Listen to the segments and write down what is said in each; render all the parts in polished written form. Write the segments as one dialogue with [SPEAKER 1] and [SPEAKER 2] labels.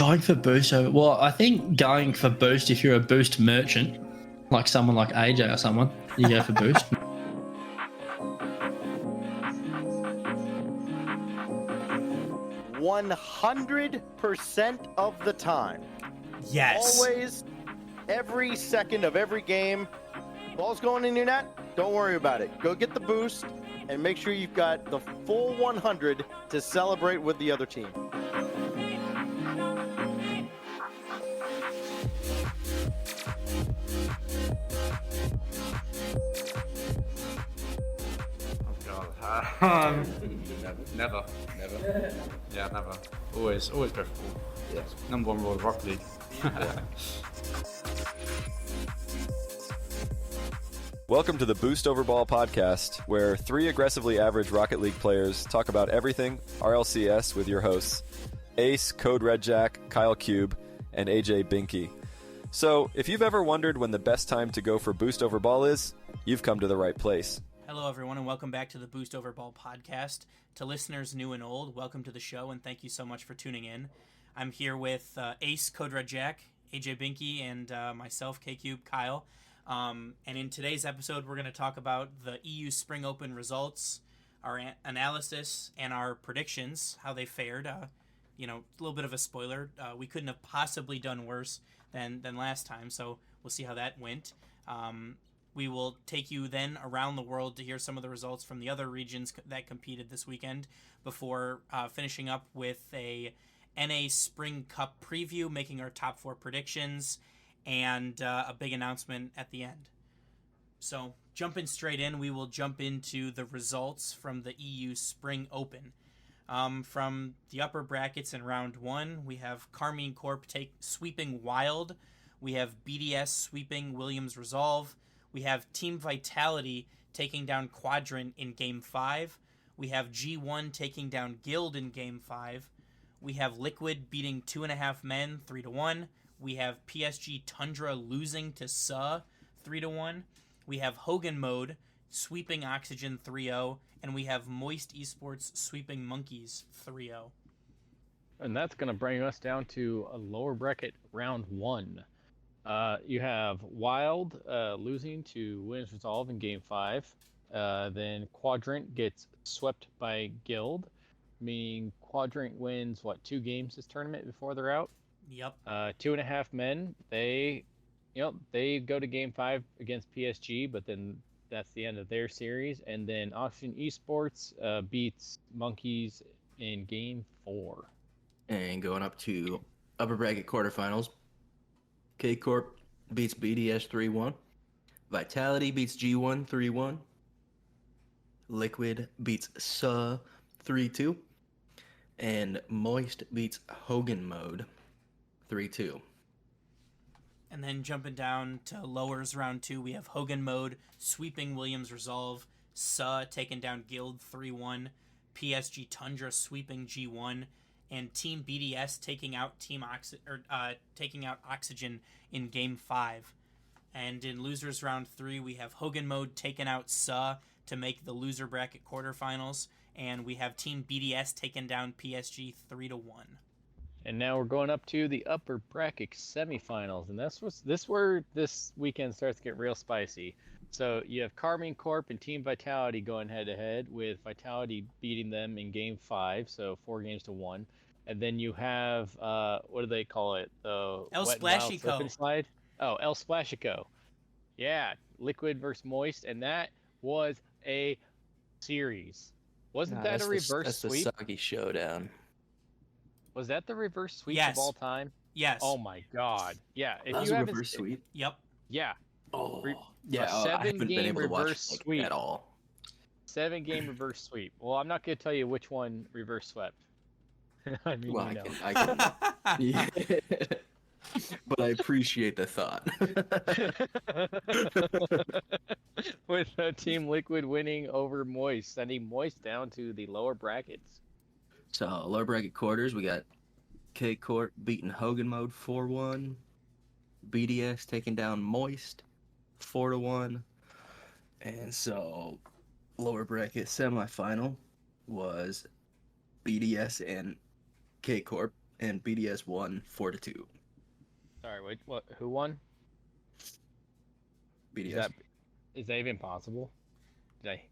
[SPEAKER 1] Going for boost. Well, I think going for boost, if you're a boost merchant, like someone like AJ or someone, you go for boost.
[SPEAKER 2] 100% of the time.
[SPEAKER 3] Yes.
[SPEAKER 2] Always, every second of every game. Ball's going in your net, don't worry about it. Go get the boost and make sure you've got the full 100 to celebrate with the other team.
[SPEAKER 4] Oh God. Never. Yeah, never. Always go for ball.
[SPEAKER 5] Yeah.
[SPEAKER 4] Number one rule of Rocket League.
[SPEAKER 5] Welcome to the Boost Over Ball podcast, where three aggressively average Rocket League players talk about everything RLCS with your hosts, Ace, Code Red Jack, Kyle Cube, and AJ Binky. So, if you've ever wondered when the best time to go for Boost Over Ball is, you've come to the right place.
[SPEAKER 3] Hello, everyone, and welcome back to the Boost Over Ball podcast. To listeners new and old, welcome to the show, and thank you so much for tuning in. I'm here with Ace, Code Red Jack, AJ Binky, and myself, K-Cube, Kyle. And in today's episode, we're going to talk about the EU Spring Open results, our analysis, and our predictions, how they fared. A little bit of a spoiler. We couldn't have possibly done worse than last time, so we'll see how that went. We will take you then around the world to hear some of the results from the other regions that competed this weekend before finishing up with a NA Spring Cup preview, making our top four predictions, and a big announcement at the end. So jumping straight in, we will jump into the results from the EU Spring Open. From the upper brackets in round one, we have Carmine Corp sweeping Wild. We have BDS sweeping Williams Resolve. We have Team Vitality taking down Quadrant in Game 5. We have G1 taking down Guild in Game 5. We have Liquid beating 2.5 Men 3-1. We have PSG Tundra losing to SA 3-1. We have Hogan Mode sweeping Oxygen 3-0. And we have Moist Esports sweeping Monkeys 3-0.
[SPEAKER 6] And that's going to bring us down to a lower bracket round one. You have Wild losing to Williams Resolve in Game 5. Then Quadrant gets swept by Guild, meaning Quadrant wins, 2 games this tournament before they're out?
[SPEAKER 3] Yep.
[SPEAKER 6] 2.5 Men, they go to Game 5 against PSG, but then that's the end of their series. And then Oxygen Esports beats Monkeys in Game 4.
[SPEAKER 7] And going up to upper bracket quarterfinals, K-Corp beats BDS 3-1. Vitality beats G1 3-1. Liquid beats SA 3-2. And Moist beats Hogan Mode 3-2.
[SPEAKER 3] And then jumping down to lowers round 2, we have Hogan Mode sweeping Williams Resolve, SA taking down Guild 3-1, PSG Tundra sweeping G1, and Team BDS taking out Oxygen in Game 5. And in losers round 3, we have Hogan Mode taking out SA to make the loser bracket quarterfinals, and we have Team BDS taking down PSG 3-1.
[SPEAKER 6] And now we're going up to the upper bracket semifinals, and this where this weekend starts to get real spicy. So you have Carmine Corp and Team Vitality going head-to-head, with Vitality beating them in Game 5, so 4-1. And then you have, what do they call it? The
[SPEAKER 3] El
[SPEAKER 6] Wet n Wild
[SPEAKER 3] Splashico.
[SPEAKER 6] Slip and Slide? Oh, El Splashico. Yeah, Liquid versus Moist, and that was a series. Wasn't that a reverse sweep?
[SPEAKER 7] That's the Soggy Showdown.
[SPEAKER 6] Was that the reverse sweep
[SPEAKER 3] Yes.
[SPEAKER 6] of all time?
[SPEAKER 3] Yes.
[SPEAKER 6] Oh my god. Yeah. If
[SPEAKER 7] That was
[SPEAKER 6] you
[SPEAKER 7] a
[SPEAKER 6] haven't
[SPEAKER 7] reverse sweep.
[SPEAKER 3] Yep.
[SPEAKER 6] Yeah.
[SPEAKER 7] Oh,
[SPEAKER 6] Re-
[SPEAKER 7] yeah.
[SPEAKER 6] a
[SPEAKER 7] I haven't been
[SPEAKER 6] 7-game
[SPEAKER 7] able to watch
[SPEAKER 6] reverse
[SPEAKER 7] like,
[SPEAKER 6] sweep.
[SPEAKER 7] at all.
[SPEAKER 6] 7-game reverse sweep. Well, I'm not going to tell you which one reverse swept. I mean,
[SPEAKER 7] Well,
[SPEAKER 6] you know.
[SPEAKER 7] I can. Yeah. But I appreciate the thought.
[SPEAKER 6] With Team Liquid winning over Moist, sending Moist down to the lower brackets.
[SPEAKER 7] So, lower bracket quarters, we got K-Corp beating Hogan Mode 4-1. BDS taking down Moist 4-1. And so, lower bracket semifinal was BDS and K-Corp. and BDS won 4-2.
[SPEAKER 6] Sorry, wait, what? Who won?
[SPEAKER 7] BDS.
[SPEAKER 6] Is that even possible? Did I?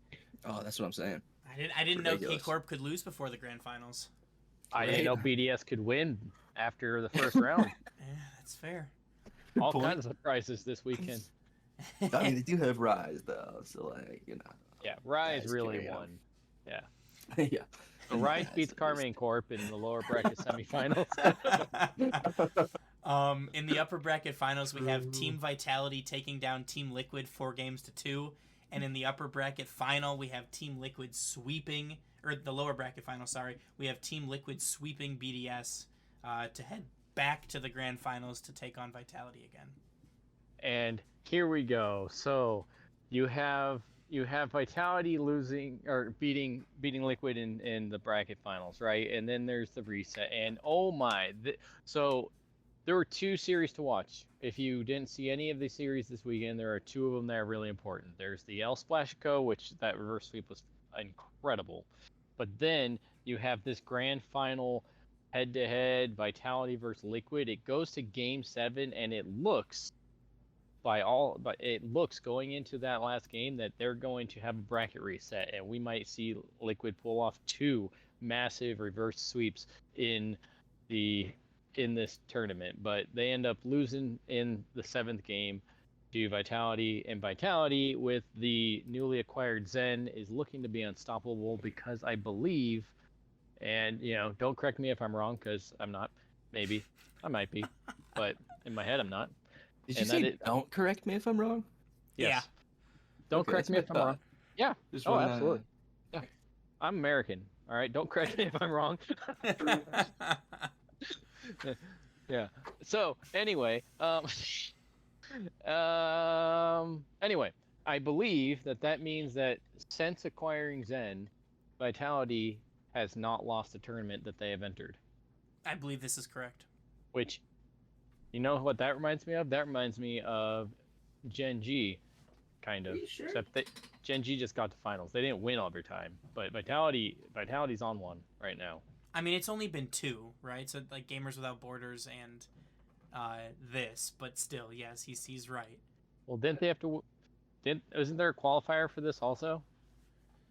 [SPEAKER 7] Oh, that's what I'm saying.
[SPEAKER 3] I didn't know K
[SPEAKER 7] Ridiculous.
[SPEAKER 3] Corp could lose before the grand finals.
[SPEAKER 6] I didn't know BDS could win after the first round.
[SPEAKER 3] Yeah, that's fair.
[SPEAKER 6] All
[SPEAKER 7] point.
[SPEAKER 6] kinds of surprises this weekend.
[SPEAKER 7] I mean, they do have Rise though, so like
[SPEAKER 6] Yeah, Rise
[SPEAKER 7] Guys,
[SPEAKER 6] really
[SPEAKER 7] carry on.
[SPEAKER 6] won. Yeah.
[SPEAKER 7] yeah.
[SPEAKER 6] So Rise beats Carmine Corp in the lower bracket semifinals.
[SPEAKER 3] In the upper bracket finals, we have Team Vitality taking down Team Liquid 4-2, and in the upper bracket final, we have Team Liquid sweeping, or the lower bracket final, sorry, we have Team Liquid sweeping BDS to head back to the grand finals to take on Vitality again.
[SPEAKER 6] And here we go. So you have Vitality losing or beating Liquid in the bracket finals, right? And then there's the reset. And oh my, so there were 2 series to watch. If you didn't see any of the series this weekend, there are 2 of them that are really important. There's the El Splash-Co, which that reverse sweep was incredible. But then you have this grand final head-to-head Vitality versus Liquid. It goes to Game 7, and it looks going into that last game that they're going to have a bracket reset, and we might see Liquid pull off 2 massive reverse sweeps in this tournament. But they end up losing in the 7th game to Vitality, and Vitality with the newly acquired Zen is looking to be unstoppable because I believe, and don't correct me if I'm wrong because I'm not, maybe I might be, but in my head I'm not.
[SPEAKER 7] Did you say don't correct me if I'm wrong?
[SPEAKER 6] Yes.
[SPEAKER 3] Yeah.
[SPEAKER 6] Don't
[SPEAKER 7] Okay,
[SPEAKER 6] correct
[SPEAKER 7] that's
[SPEAKER 6] me if
[SPEAKER 7] what I
[SPEAKER 6] I'm wrong. Yeah.
[SPEAKER 7] Just
[SPEAKER 6] Oh,
[SPEAKER 7] wanna-
[SPEAKER 6] absolutely. Yeah. I'm American. All right. Don't correct me if I'm wrong. Yeah. So anyway, anyway, I believe that means that since acquiring Zen, Vitality has not lost a tournament that they have entered.
[SPEAKER 3] I believe this is correct.
[SPEAKER 6] Which, you know what that reminds me of? That reminds me of Gen G, kind of.
[SPEAKER 7] Sure?
[SPEAKER 6] Except that Gen G just got to finals. They didn't win every time, but Vitality's on one right now.
[SPEAKER 3] I mean, it's only been 2, right? So like Gamers Without Borders and this, but still, yes, he's right.
[SPEAKER 6] Well, didn't they have to? Isn't there a qualifier for this also?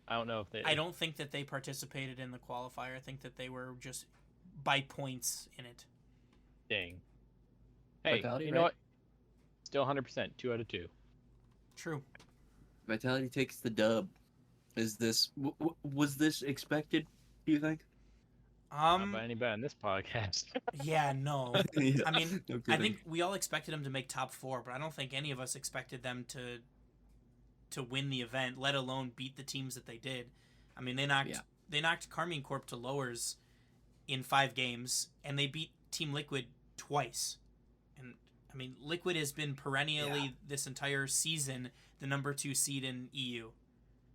[SPEAKER 6] I don't know if they.
[SPEAKER 3] I don't think that they participated in the qualifier. I think that they were just by points in it.
[SPEAKER 6] Dang. Hey,
[SPEAKER 7] Vitality,
[SPEAKER 6] you know
[SPEAKER 7] right?
[SPEAKER 6] what? Still 100%, 2 out of 2.
[SPEAKER 3] True.
[SPEAKER 7] Vitality takes the dub. Is this was this expected? Do you think?
[SPEAKER 6] Not by anybody on this podcast.
[SPEAKER 3] Yeah, no.
[SPEAKER 7] Yeah,
[SPEAKER 3] I mean,
[SPEAKER 7] no
[SPEAKER 3] I
[SPEAKER 7] kidding.
[SPEAKER 3] think we all expected them to make top 4, but I don't think any of us expected them to win the event, let alone beat the teams that they did. I mean, they knocked Carmine Corp to lowers in 5 games, and they beat Team Liquid twice. And I mean, Liquid has been perennially this entire season the number 2 seed in EU,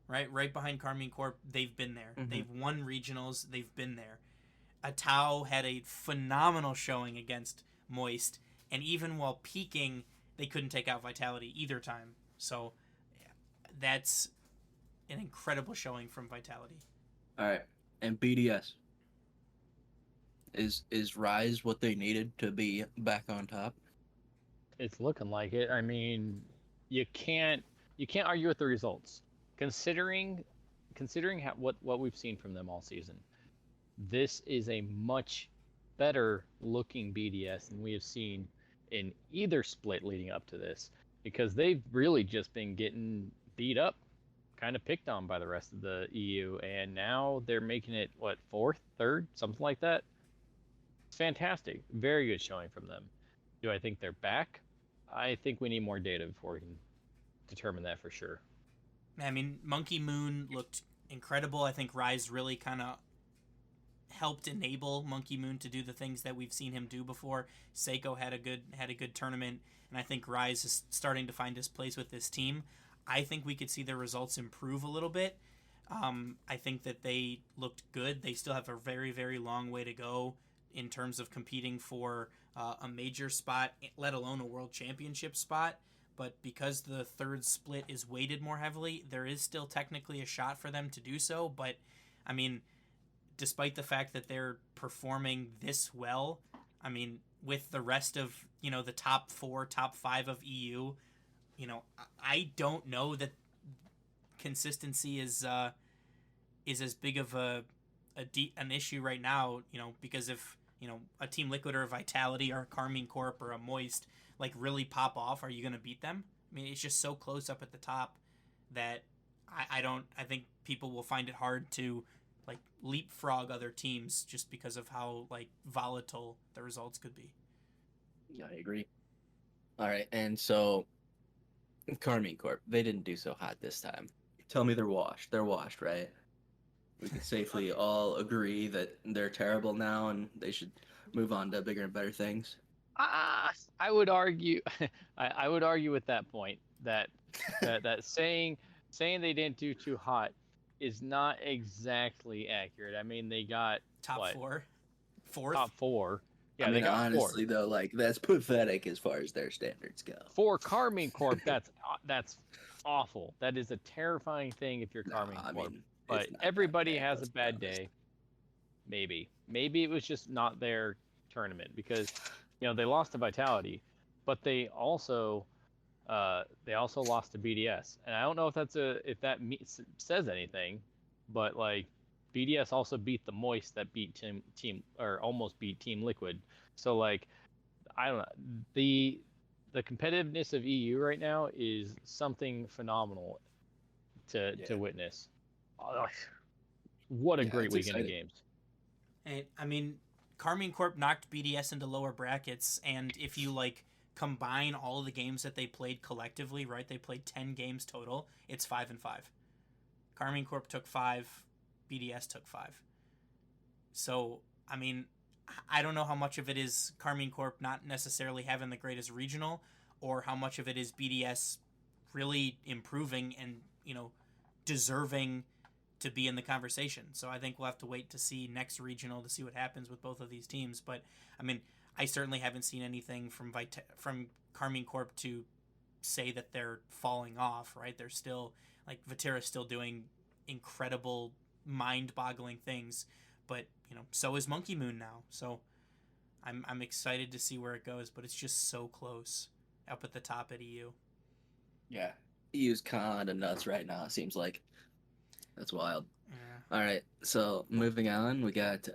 [SPEAKER 3] right behind Carmine Corp. They've been there.
[SPEAKER 7] Mhm.
[SPEAKER 3] They've won regionals. They've been there. Atao had a phenomenal showing against Moist, and even while peaking, they couldn't take out Vitality either time. So that's an incredible showing from Vitality.
[SPEAKER 7] All right, and BDS. Is Rise what they needed to be back on top?
[SPEAKER 6] It's looking like it. I mean, you can't argue with the results. Considering what we've seen from them all season, this is a much better looking BDS than we have seen in either split leading up to this, because they've really just been getting beat up, kind of picked on by the rest of the EU, and now they're making it, what, 4th, 3rd, something like that. It's fantastic. Very good showing from them. Do I think they're back? I think we need more data before we can determine that for sure.
[SPEAKER 3] I mean, Monkey Moon looked incredible. I think Rise really kind of helped enable Monkey Moon to do the things that we've seen him do before. Seiko had a good tournament, and I think Rise is starting to find his place with this team. I think we could see their results improve a little bit. I think that they looked good. They still have a very, very long way to go in terms of competing for a major spot, let alone a world championship spot. But because the 3rd split is weighted more heavily, there is still technically a shot for them to do so. But, I mean, despite the fact that they're performing this well, I mean, with the rest of, you know, the top 4, top 5 of EU, you know, I don't know that consistency is as big of an issue right now, you know, because if, you know, a Team Liquid or a Vitality or a Carmine Corp or a Moist like really pop off, are you going to beat them? I mean, it's just so close up at the top that I think people will find it hard to like leapfrog other teams just because of how like volatile the results could be.
[SPEAKER 7] Yeah, I agree. All right, and so Carmine Corp, they didn't do so hot this time. Tell me they're washed. They're washed, right? We can safely all agree that they're terrible now and they should move on to bigger and better things.
[SPEAKER 6] I would argue, I would argue with that point that saying they didn't do too hot is not exactly accurate. I mean, they got
[SPEAKER 3] Top
[SPEAKER 6] what?
[SPEAKER 3] 4, 4th.
[SPEAKER 6] Top 4. Yeah,
[SPEAKER 7] I mean,
[SPEAKER 6] they got
[SPEAKER 7] honestly,
[SPEAKER 6] 4th.
[SPEAKER 7] though, like that's pathetic as far as their standards go.
[SPEAKER 6] For Carmine Corp, that's awful. That is a terrifying thing if you're Carmine
[SPEAKER 7] I
[SPEAKER 6] Corp.
[SPEAKER 7] mean,
[SPEAKER 6] But
[SPEAKER 7] it's not
[SPEAKER 6] everybody
[SPEAKER 7] that bad,
[SPEAKER 6] has a
[SPEAKER 7] let's be
[SPEAKER 6] bad
[SPEAKER 7] honest.
[SPEAKER 6] day. Maybe it was just not their tournament because, you know, they lost to Vitality, but they also lost to BDS, and I don't know if that says anything, but like BDS also beat the Moist that beat team or almost beat Team Liquid. So like, I don't know, the competitiveness of EU right now is something phenomenal to witness. What a great
[SPEAKER 7] it's
[SPEAKER 6] weekend of
[SPEAKER 7] exciting.
[SPEAKER 6] games.
[SPEAKER 3] And I mean, Carmine Corp knocked BDS into lower brackets, and if you like combine all of the games that they played collectively, right? They played 10 games total. It's 5-5. Carmine Corp took 5, BDS took 5. So, I mean, I don't know how much of it is Carmine Corp not necessarily having the greatest regional, or how much of it is BDS really improving and, you know, deserving to be in the conversation. So I think we'll have to wait to see next regional to see what happens with both of these teams. But I mean, I certainly haven't seen anything from Carmine Corp to say that they're falling off, right? They're still, like, Vatera's still doing incredible, mind-boggling things. But, you know, so is Monkey Moon now. So I'm excited to see where it goes, but it's just so close up at the top at EU.
[SPEAKER 7] Yeah, EU's kind of nuts right now. It seems like that's wild.
[SPEAKER 3] Yeah.
[SPEAKER 7] All right, so moving on, we got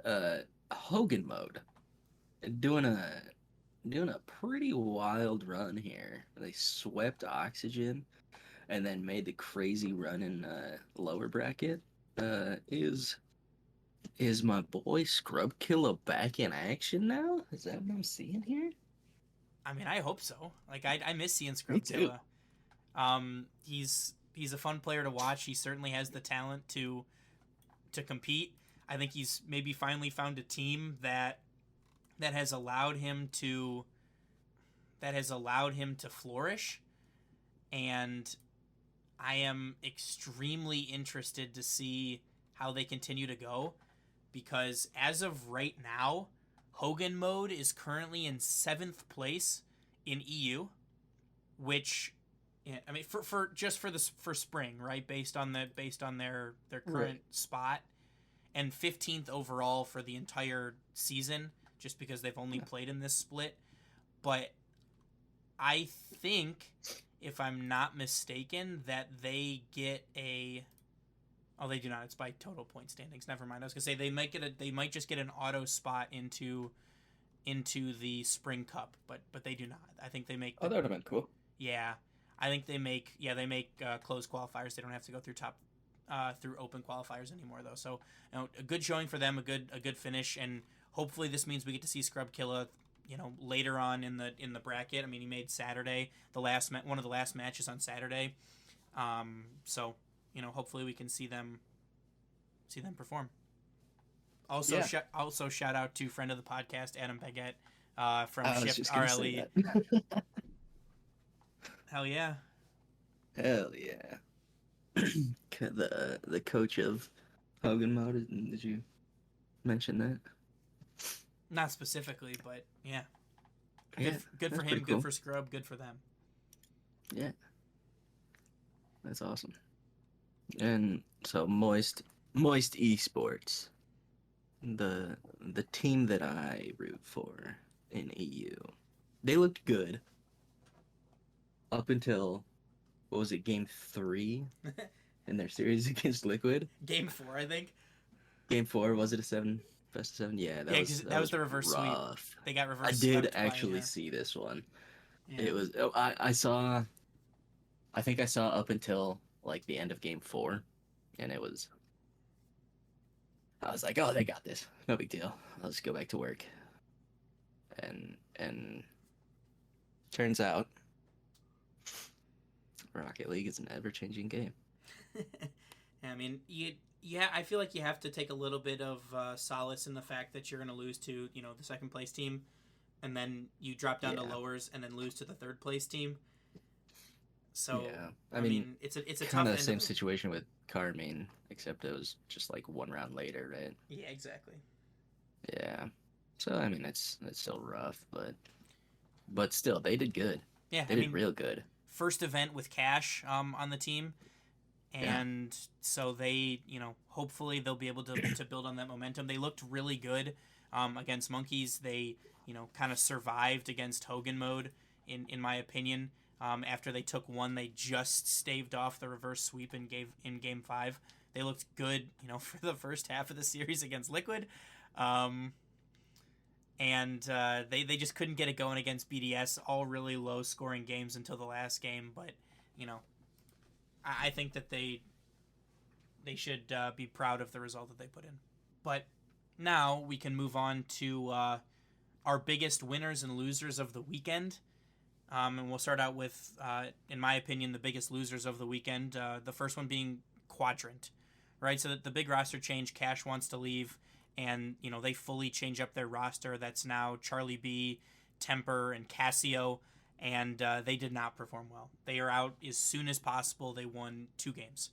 [SPEAKER 7] Hogan mode doing a pretty wild run here. They swept Oxygen and then made the crazy run in lower bracket. Is my boy Scrub Killer back in action now? Is that what I'm seeing here?
[SPEAKER 3] I mean, I hope so. Like, I miss seeing
[SPEAKER 7] Me too.
[SPEAKER 3] Scrubzilla. He's a fun player to watch. He certainly has the talent to compete. I think he's maybe finally found a team that has allowed him to flourish, and I am extremely interested to see how they continue to go, because as of right now, Hogan mode is currently in 7th place in EU, which, yeah, I mean, for spring, right? Based on their current spot, and 15th overall for the entire season, just because they've only played in this split. But I think, if I'm not mistaken, that they get a. Oh, they do not. It's by total point standings. Never mind. I was gonna say they might just get an auto spot into the Spring Cup, but they do not. I think they make.
[SPEAKER 7] Oh, that would have been cool.
[SPEAKER 3] Yeah, I think they make closed qualifiers. They don't have to go through through open qualifiers anymore, though. So, you know, a good showing for them, a good finish, and hopefully this means we get to see Scrub Killa, you know, later on in the bracket. I mean, he made Saturday one of the last matches on Saturday. So, you know, hopefully we can see them perform. Also, shout out to friend of the podcast Adam Baguette from Shift RLE. Hell yeah!
[SPEAKER 7] Hell yeah! The coach of Hogan mode. Did you mention that?
[SPEAKER 3] Not specifically, but yeah.
[SPEAKER 7] Yeah,
[SPEAKER 3] Good for
[SPEAKER 7] that's
[SPEAKER 3] him.
[SPEAKER 7] pretty
[SPEAKER 3] Good
[SPEAKER 7] cool.
[SPEAKER 3] for Scrub. Good for them.
[SPEAKER 7] Yeah, that's awesome. And so Moist Esports. the team that I root for in EU, they looked good up until what was it, Game 3 in their series against Liquid?
[SPEAKER 3] Game 4, I think.
[SPEAKER 7] Game 4, was it a 7 best of 7? Yeah,
[SPEAKER 3] Yeah, 'cause that was the reverse sweep.
[SPEAKER 7] rough.
[SPEAKER 3] They got reverse
[SPEAKER 7] I did
[SPEAKER 3] swept by,
[SPEAKER 7] actually see this one.
[SPEAKER 3] yeah.
[SPEAKER 7] It was I think I saw up until like the end of Game 4, and I was like, oh, they got this, no big deal. I'll just go back to work. And turns out Rocket League is an ever-changing game.
[SPEAKER 3] I mean, I feel like you have to take a little bit of solace in the fact that you're going to lose to, the second place team, and then you drop down to lowers and then lose to the third place team. So
[SPEAKER 7] yeah,
[SPEAKER 3] I mean, it's a
[SPEAKER 7] kind
[SPEAKER 3] tough
[SPEAKER 7] of the same situation with Carmine, except it was just like one round later, right?
[SPEAKER 3] Yeah, exactly.
[SPEAKER 7] Yeah. So I mean, it's still rough, but still, they did good.
[SPEAKER 3] Yeah,
[SPEAKER 7] they did real good.
[SPEAKER 3] First event with Cash on the team, and so they, hopefully they'll be able to build on that momentum. They looked really good against Monkeys. They, kind of survived against Hogan mode, in my opinion. After they took one, they just staved off the reverse sweep in Game 5. They looked good, for the first half of the series against Liquid. And they just couldn't get it going against BDS. All really low-scoring games until the last game. But, I think that they should be proud of the result that they put in. But now we can move on to our biggest winners and losers of the weekend. And we'll start out with, in my opinion, the biggest losers of the weekend. The first one being Quadrant, right? So the big roster change, Cash wants to leave, and, they fully change up their roster. That's now Charlie B, Temper, and Casio, and they did not perform well. They are out as soon as possible. They won 2 games,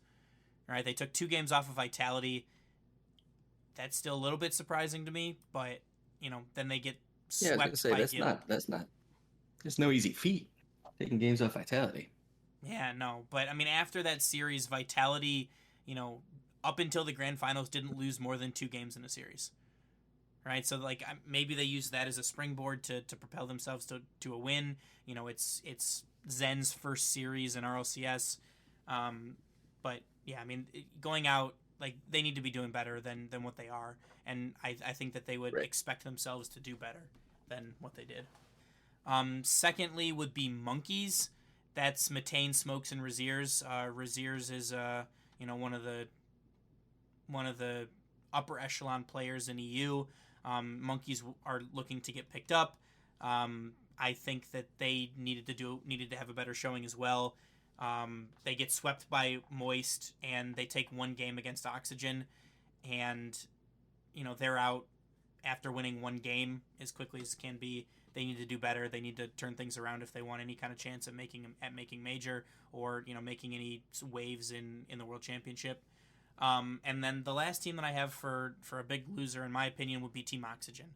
[SPEAKER 3] right? They took 2 games off of Vitality. That's still a little bit surprising to me, but, then they get swept by
[SPEAKER 7] that's not. It's no easy feat, taking games off Vitality.
[SPEAKER 3] Yeah, no. But, I mean, after that series, Vitality, up until the grand finals, didn't lose more than 2 games in a series. Right? So, like, maybe they use that as a springboard to propel themselves to a win. It's Zen's first series in RLCS. But, yeah, I mean, going out, like, they need to be doing better than what they are. And I think that they would expect themselves to do better than what they did. Secondly would be Monkeys. That's Matane, Smokes, and Raziers. Raziers is one of the upper echelon players in EU. Monkeys are looking to get picked up. I think that they needed to have a better showing as well. They get swept by Moist, and they take 1 game against Oxygen, and they're out after winning 1 game as quickly as can be. They need to do better. They need to turn things around if they want any kind of chance at making major or making any waves in the World Championship. And then the last team that I have for a big loser, in my opinion, would be Team Oxygen.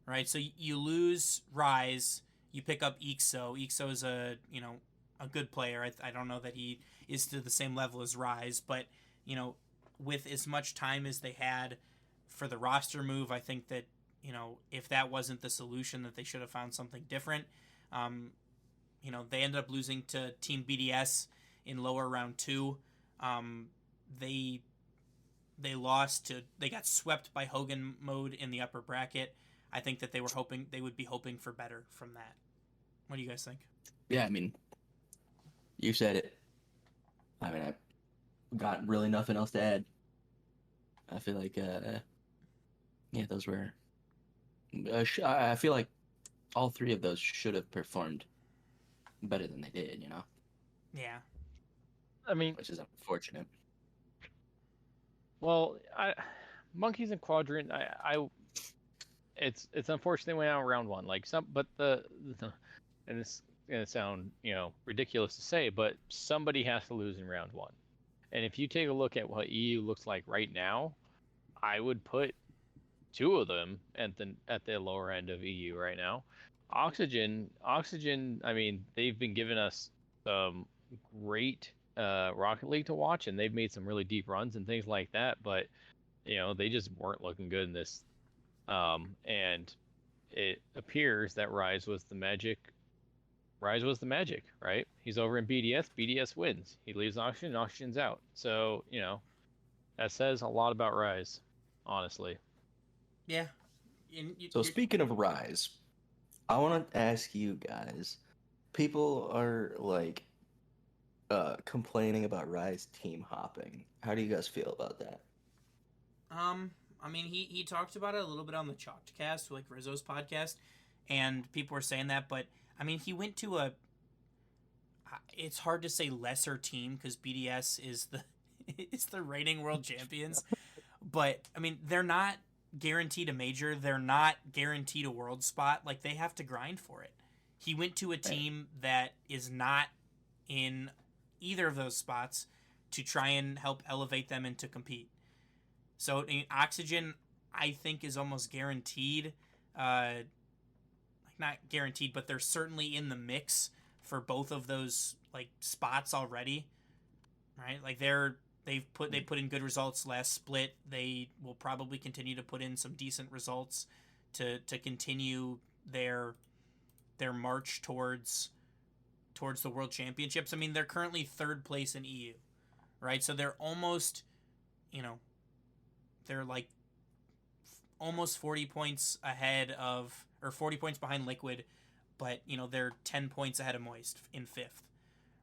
[SPEAKER 3] Right, so you lose Rise, you pick up Ixo. Ixo is a good player. I don't know that he is to the same level as Rise, but with as much time as they had for the roster move, I think that if that wasn't the solution, that they should have found something different. They ended up losing to Team BDS in lower round 2. They got swept by Hogan mode in the upper bracket. I think that they would be hoping for better from that. What do you guys think?
[SPEAKER 7] Yeah, I mean, you said it. I mean, I've got really nothing else to add. I feel like, those were. I feel like all 3 of those should have performed better than they did.
[SPEAKER 3] Yeah.
[SPEAKER 6] I mean,
[SPEAKER 7] which is unfortunate.
[SPEAKER 6] Well, Monkeys and Quadrant, it's unfortunate they went out in round 1. But and it's gonna sound ridiculous to say, but somebody has to lose in round 1. And if you take a look at what EU looks like right now, I would put 2 of them at the lower end of EU right now. Oxygen. I mean, they've been giving us great Rocket League to watch, and they've made some really deep runs and things like that. But they just weren't looking good in this. And it appears that Rise was the magic. Rise was the magic, right? He's over in BDS. BDS wins. He leaves Oxygen. Oxygen's out. So that says a lot about Rise, honestly.
[SPEAKER 3] Yeah.
[SPEAKER 7] So speaking of Rise, I want to ask you guys. People are like complaining about Rise team hopping. How do you guys feel about that?
[SPEAKER 3] I mean, he talked about it a little bit on the Chalked Cast, like Rizzo's podcast, and people were saying that, but I mean, he went to it's hard to say lesser team because BDS is the reigning world champions, but I mean, they're not guaranteed a major, they're not guaranteed a world spot, like they have to grind for it. He went to a team that is not in either of those spots to try and help elevate them and to compete. So Oxygen, I think, is almost guaranteed. Like not guaranteed, but they're certainly in the mix for both of those like spots already. Right? Like they put in good results last split. They will probably continue to put in some decent results to continue their march towards the World Championships. I mean, they're currently third place in EU, right? So they're almost, they're like almost 40 points ahead of, or 40 points behind Liquid, but they're 10 points ahead of Moist in fifth,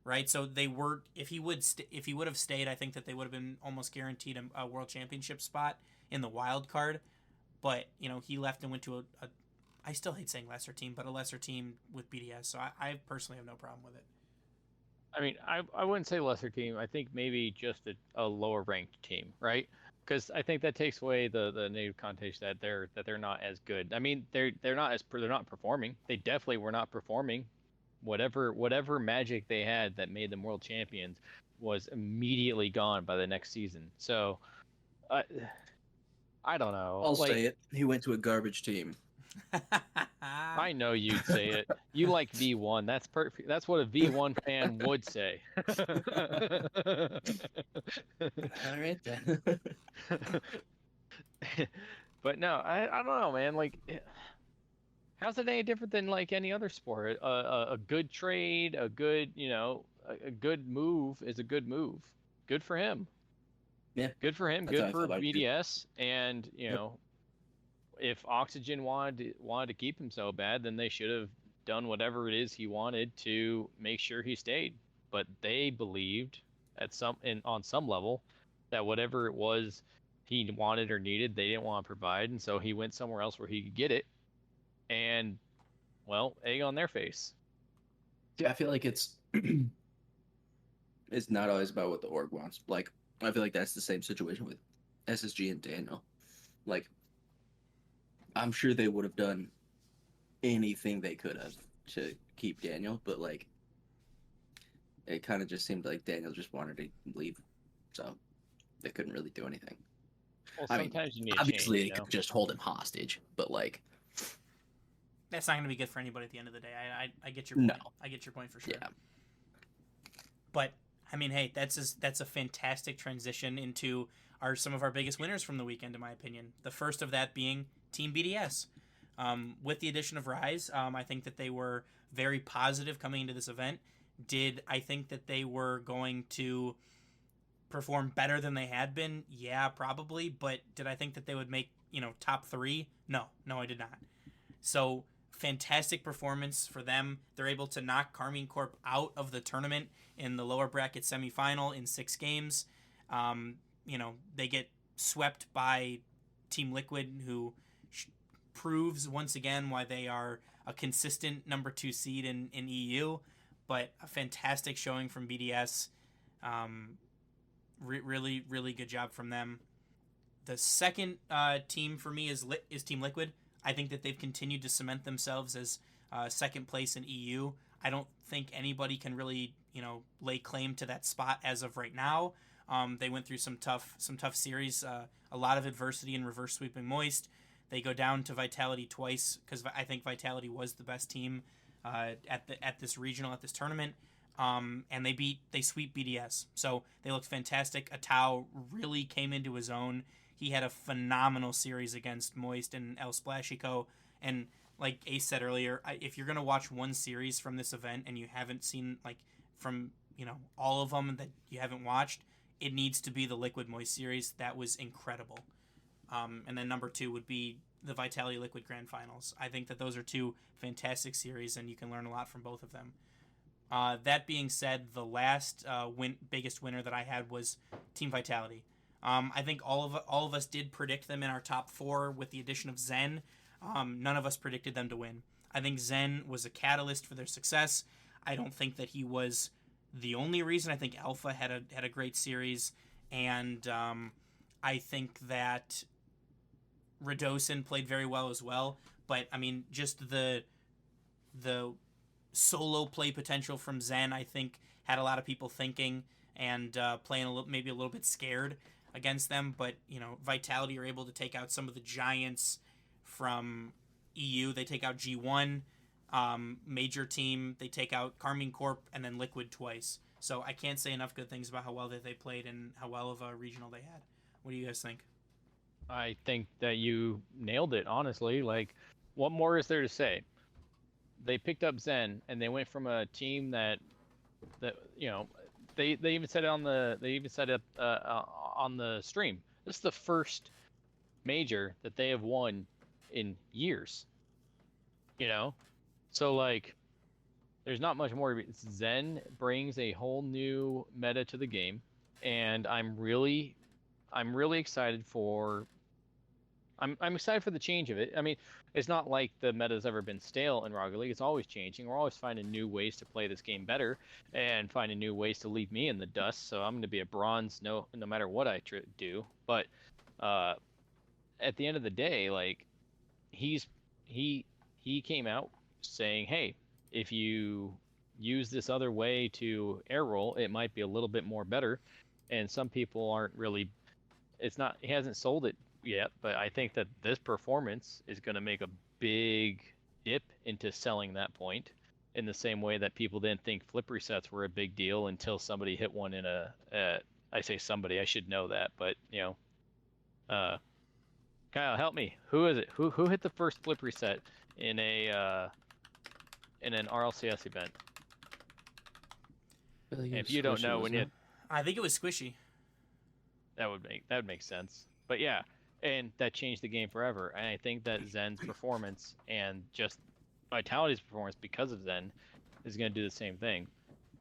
[SPEAKER 3] right? So they were, if he would have stayed, I think that they would have been almost guaranteed a World Championship spot in the wild card. But he left and went to a I still hate saying lesser team, but a lesser team with BDS. So I personally have no problem with it.
[SPEAKER 6] I mean, I wouldn't say lesser team. I think maybe just a lower ranked team, right? Because I think that takes away the negative connotation that they're not as good. I mean, they're not performing. They definitely were not performing. Whatever magic they had that made them world champions was immediately gone by the next season. So, I don't know.
[SPEAKER 7] I'll say it. He went to a garbage team.
[SPEAKER 6] I know you'd say it. You like V1. That's perfect. That's what a V1 fan would say.
[SPEAKER 7] All right then.
[SPEAKER 6] But no, I don't know, man. Like, how's it any different than like any other sport? A good trade, a good move is a good move. Good for him.
[SPEAKER 7] Yeah.
[SPEAKER 6] Good for him.
[SPEAKER 7] That's
[SPEAKER 6] Good
[SPEAKER 7] how I
[SPEAKER 6] for
[SPEAKER 7] feel about it, too.
[SPEAKER 6] BDS. And if Oxygen wanted to keep him so bad, then they should have done whatever it is he wanted to make sure he stayed. But they believed on some level that whatever it was he wanted or needed, they didn't want to provide, and so he went somewhere else where he could get it. And well, egg on their face.
[SPEAKER 7] Yeah, I feel like it's not always about what the org wants. Like, I feel like that's the same situation with SSG and Daniel. Like, I'm sure they would have done anything they could have to keep Daniel, but like, it kind of just seemed like Daniel just wanted to leave, so they couldn't really do anything.
[SPEAKER 6] Well,
[SPEAKER 7] I mean,
[SPEAKER 6] sometimes you need
[SPEAKER 7] obviously
[SPEAKER 6] change,
[SPEAKER 7] they could just hold him hostage, but like,
[SPEAKER 3] that's not going to be good for anybody at the end of the day. I get your point.
[SPEAKER 7] No.
[SPEAKER 3] I get your point for sure.
[SPEAKER 7] yeah.
[SPEAKER 3] But I mean, hey, that's a fantastic transition into some of our biggest winners from the weekend, in my opinion. The first of that being Team BDS. With the addition of Rise, I think that they were very positive coming into this event. Did I think that they were going to perform better than they had been? Yeah, probably. But did I think that they would make, top 3? No, I did not. So fantastic performance for them. They're able to knock Carmine Corp out of the tournament in the lower bracket semifinal in 6 games. They get swept by Team Liquid, who proves once again why they are a consistent number 2 seed in EU. But a fantastic showing from BDS. Really, really good job from them. The second team for me is Team Liquid. I think that they've continued to cement themselves as second place in EU. I don't think anybody can really, lay claim to that spot as of right now. They went through some tough series, a lot of adversity in reverse sweeping Moist. They go down to Vitality twice because I think Vitality was the best team at this regional, at this tournament. And they sweep BDS. So they looked fantastic. Atao really came into his own. he had a phenomenal series against Moist and El Splashico. And like Ace said earlier, if you're gonna watch one series from this event and you haven't seen like from all of them that you haven't watched, it needs to be the Liquid Moist series. That was incredible. And then number 2 would be the Vitality Liquid Grand Finals. I think that those are 2 fantastic series, and you can learn a lot from both of them. That being said, the last biggest winner that I had was Team Vitality. I think all of us did predict them in our top 4 with the addition of Zen. None of us predicted them to win. I think Zen was a catalyst for their success. I don't think that he was the only reason. I think Alpha had a great series, and I think that Radosin played very well as well. But I mean, just the solo play potential from Zen, I think, had a lot of people thinking and playing maybe a little bit scared against them. But Vitality are able to take out some of the giants from EU. They take out G1, major team. They take out Carmine Corp and then Liquid twice. So I can't say enough good things about how well that they played and how well of a regional they had. What do you guys think?
[SPEAKER 6] I think that you nailed it, honestly. Like, what more is there to say? They picked up Zen, and they went from a team that they even said it on the stream. This is the first major that they have won in years. So like, there's not much more. Zen brings a whole new meta to the game, and I'm really excited for. I'm excited for the change of it. I mean, it's not like the meta's ever been stale in Rocket League. It's always changing. We're always finding new ways to play this game better and finding new ways to leave me in the dust. So I'm going to be a bronze no matter what I do. But at the end of the day, like, he came out saying, hey, if you use this other way to air roll, it might be a little bit more better. And some people aren't really. He hasn't sold it yet, but I think that this performance is going to make a big dip into selling that point, in the same way that people didn't think flip resets were a big deal until somebody hit one in I say somebody, I should know that, but Kyle, help me. Who is it? Who hit the first flip reset in an RLCS event? If you don't know,
[SPEAKER 3] I think it was Squishy.
[SPEAKER 6] That would make sense. But yeah, and that changed the game forever. And I think that Zen's performance and just Vitality's performance because of Zen is going to do the same thing.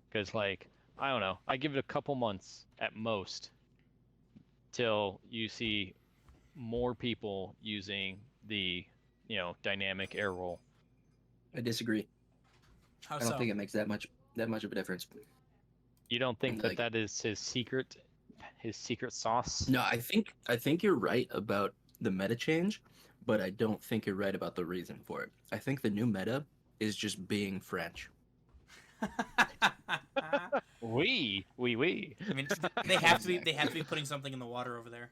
[SPEAKER 6] Because, like, I don't know, I give it a couple months at most till you see more people using the dynamic air roll.
[SPEAKER 7] I disagree.
[SPEAKER 3] How
[SPEAKER 7] I don't
[SPEAKER 3] so?
[SPEAKER 7] think it makes that much of a difference.
[SPEAKER 6] You don't think that is his secret sauce?
[SPEAKER 7] No, I think you're right about the meta change, but I don't think you're right about the reason for it. I think the new meta is just being French.
[SPEAKER 6] Oui.
[SPEAKER 3] I mean, they have to be putting something in the water over there.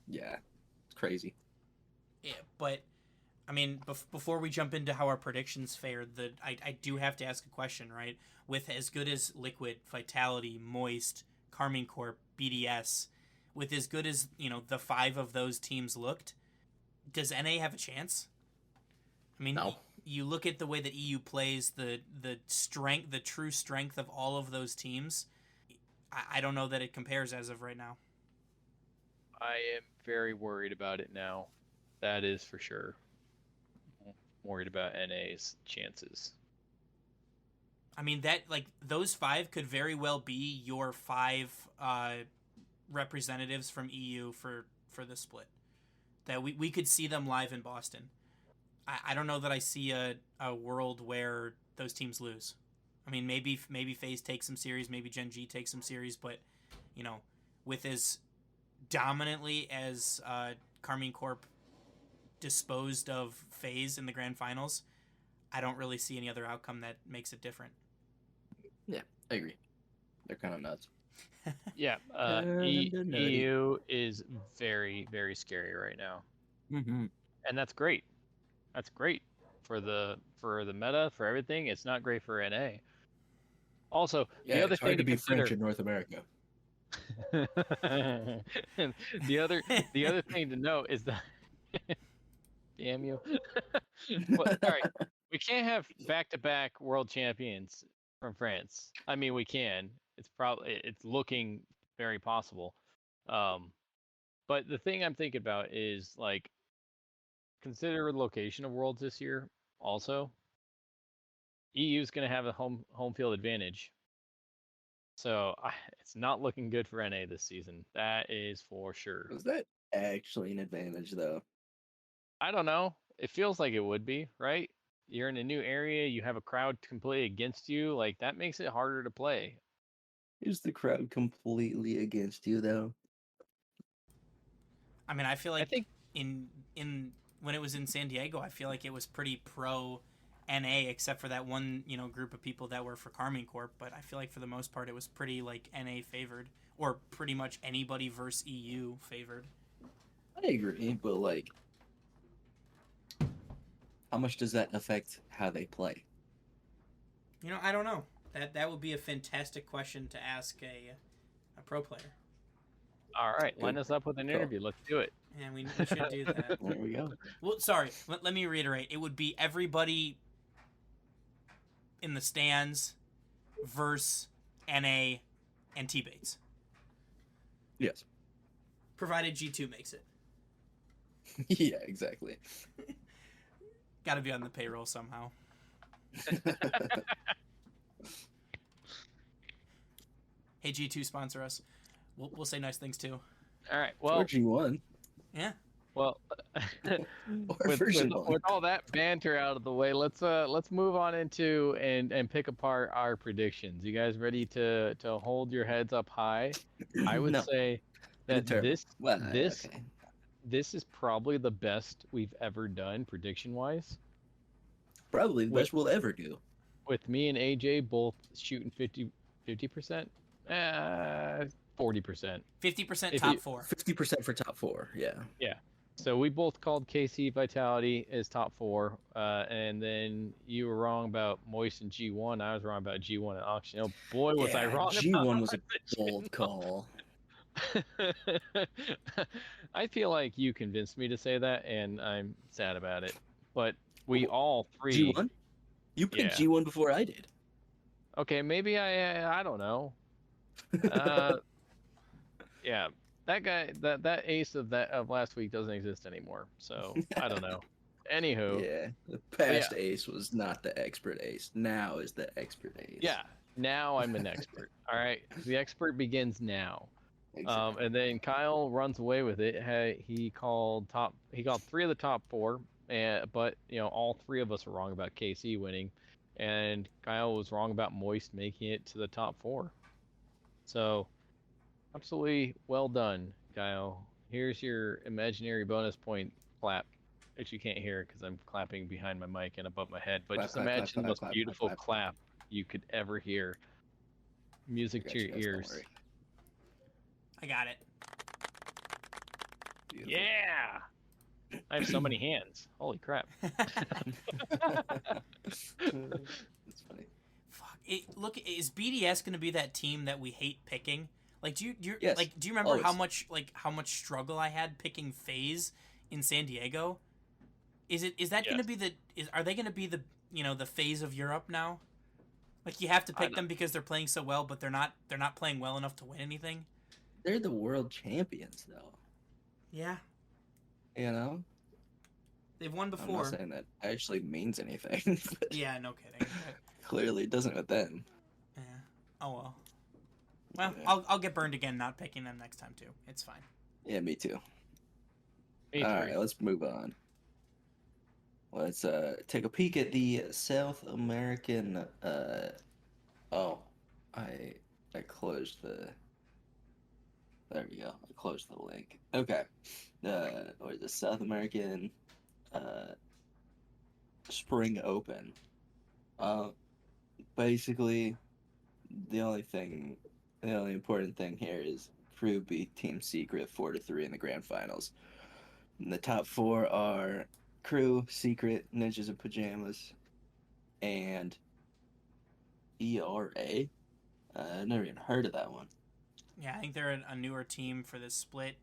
[SPEAKER 7] Yeah, it's crazy.
[SPEAKER 3] Yeah, but I mean, before we jump into how our predictions fared, I do have to ask a question, right? With as good as Liquid, Vitality, Moist, Carmine Corp, BDS, with as good as the 5 of those teams looked, does NA have a chance? I mean,
[SPEAKER 7] no.
[SPEAKER 3] You look at the way that EU plays, the strength, the true strength of all of those teams. I don't know that it compares as of right now.
[SPEAKER 6] I am very worried about it now. That is for sure. I'm worried about NA's chances.
[SPEAKER 3] I mean, those 5 could very well be your 5 representatives from EU for the split. That we could see them live in Boston. I don't know that I see a world where those teams lose. I mean, maybe FaZe takes some series, maybe Gen G takes some series, but with as dominantly as Carmine Corp disposed of FaZe in the grand finals, I don't really see any other outcome that makes it different.
[SPEAKER 7] Yeah, I agree. They're kind of nuts.
[SPEAKER 6] Yeah, EU is very, very scary right now, and that's great. That's great for the meta, for everything. It's not great for NA. Also,
[SPEAKER 7] Yeah,
[SPEAKER 6] the other
[SPEAKER 7] it's
[SPEAKER 6] thing
[SPEAKER 7] hard to be
[SPEAKER 6] consider,
[SPEAKER 7] French in North America.
[SPEAKER 6] And the other thing to note is that damn you. All right, we can't have back-to-back world champions from France. I mean, we can. It's looking very possible. But the thing I'm thinking about is like consider the location of worlds this year. Also, EU is going to have a home field advantage. So it's not looking good for NA this season. That is for sure.
[SPEAKER 7] Was that actually an advantage, though?
[SPEAKER 6] I don't know. It feels like it would be, right? You're in a new area, you have a crowd completely against you. Like that makes it harder to play.
[SPEAKER 7] Is the crowd completely against you, though?
[SPEAKER 3] I mean, I feel
[SPEAKER 6] I
[SPEAKER 3] like
[SPEAKER 6] think
[SPEAKER 3] in when it was in San Diego, I feel like it was pretty pro NA, except for that one group of people that were for Carmine Corp. But I feel like for the most part, it was pretty like NA favored, or pretty much anybody versus EU favored.
[SPEAKER 7] I agree, but like, how much does that affect how they play?
[SPEAKER 3] I don't know. That would be a fantastic question to ask a pro player.
[SPEAKER 6] all right, line us up with an interview. Let's do it.
[SPEAKER 3] And we should do that.
[SPEAKER 7] There we go.
[SPEAKER 3] Well, sorry. Let me reiterate. It would be everybody in the stands versus NA and T-Bates.
[SPEAKER 7] Yes.
[SPEAKER 3] Provided G2 makes it.
[SPEAKER 7] Yeah, exactly.
[SPEAKER 3] Got to be on the payroll somehow. Hey, G2, sponsor us. We'll say nice things too.
[SPEAKER 6] All right.
[SPEAKER 7] Or
[SPEAKER 6] Well,
[SPEAKER 7] G1.
[SPEAKER 3] Yeah.
[SPEAKER 6] well,
[SPEAKER 7] Or version 1.
[SPEAKER 6] with all that banter out of the way, let's move on into and pick apart our predictions. You guys ready to hold your heads up high? I would
[SPEAKER 7] No.
[SPEAKER 6] say that
[SPEAKER 7] Terrible. Well,
[SPEAKER 6] this
[SPEAKER 7] okay.
[SPEAKER 6] this is probably the best we've ever done prediction wise.
[SPEAKER 7] Probably the best we'll ever do.
[SPEAKER 6] With me and AJ both shooting 50%, 40%.
[SPEAKER 3] 50%
[SPEAKER 6] If
[SPEAKER 3] top
[SPEAKER 6] you-
[SPEAKER 3] 4.
[SPEAKER 7] 50% for top 4, yeah.
[SPEAKER 6] Yeah. So we both called KC Vitality as top 4, and then you were wrong about Moist and G1. I was wrong about G1 and Auction. Oh boy, was I wrong.
[SPEAKER 7] G1 was a bold call.
[SPEAKER 6] I feel like you convinced me to say that, and I'm sad about it. But we all three.
[SPEAKER 7] G1? You picked
[SPEAKER 6] Yeah.
[SPEAKER 7] G1 before I did.
[SPEAKER 6] Okay, maybe I don't know. Yeah, that guy, that ace of last week doesn't exist anymore. So I don't know. Anywho,
[SPEAKER 7] Yeah. The past ace was not the expert ace. Now is the expert ace.
[SPEAKER 6] yeah. Now I'm an expert. All right, the expert begins now.
[SPEAKER 7] Exactly.
[SPEAKER 6] And then Kyle runs away with it. He called 3 of the top 4, but all 3 of us were wrong about KC winning, and Kyle was wrong about Moist making it to the top 4. So, absolutely well done, Kyle. Here's your imaginary bonus point clap, which you can't hear because I'm clapping behind my mic and above my head. But
[SPEAKER 7] Clap,
[SPEAKER 6] just
[SPEAKER 7] clap,
[SPEAKER 6] imagine
[SPEAKER 7] clap,
[SPEAKER 6] the most
[SPEAKER 7] clap,
[SPEAKER 6] beautiful
[SPEAKER 7] clap.
[SPEAKER 6] clap you could ever hear. Music to your
[SPEAKER 7] Got you guys, don't
[SPEAKER 6] ears.
[SPEAKER 7] worry.
[SPEAKER 3] I got it.
[SPEAKER 7] Beautiful.
[SPEAKER 6] Yeah. I have so many hands. Holy crap.
[SPEAKER 7] That's funny.
[SPEAKER 3] Fuck. Look, is BDS going to be that team that we hate picking? Like, do you
[SPEAKER 7] Yes,
[SPEAKER 3] like? Do you remember
[SPEAKER 7] always.
[SPEAKER 3] how much struggle I had picking Faze in San Diego? Is that going to be are they going to be the the Faze of Europe now? Like, you have to pick them because they're playing so well, but they're not playing well enough to win anything.
[SPEAKER 7] They're the world champions, though.
[SPEAKER 3] Yeah,
[SPEAKER 7] You know?
[SPEAKER 3] they've won
[SPEAKER 7] I'm
[SPEAKER 3] before.
[SPEAKER 7] not saying that actually means anything. But
[SPEAKER 3] Yeah, no kidding. But,
[SPEAKER 7] clearly it doesn't with them.
[SPEAKER 3] yeah. Oh well. Well,
[SPEAKER 7] Yeah.
[SPEAKER 3] I'll get burned again not picking them next time too. It's fine.
[SPEAKER 7] Yeah, me too.
[SPEAKER 6] Me
[SPEAKER 7] All
[SPEAKER 6] too.
[SPEAKER 7] right, let's move on. Let's take a peek at the South American. Oh, I closed the. There we go. I closed the link. Okay. What is the South American Spring Open? Basically, the only important thing here is Crew beat Team Secret 4-3 in the grand finals. And the top 4 are Crew, Secret, Ninjas in Pajamas, and ERA. I've never even heard of that one.
[SPEAKER 3] Yeah, I think they're a newer team for this split.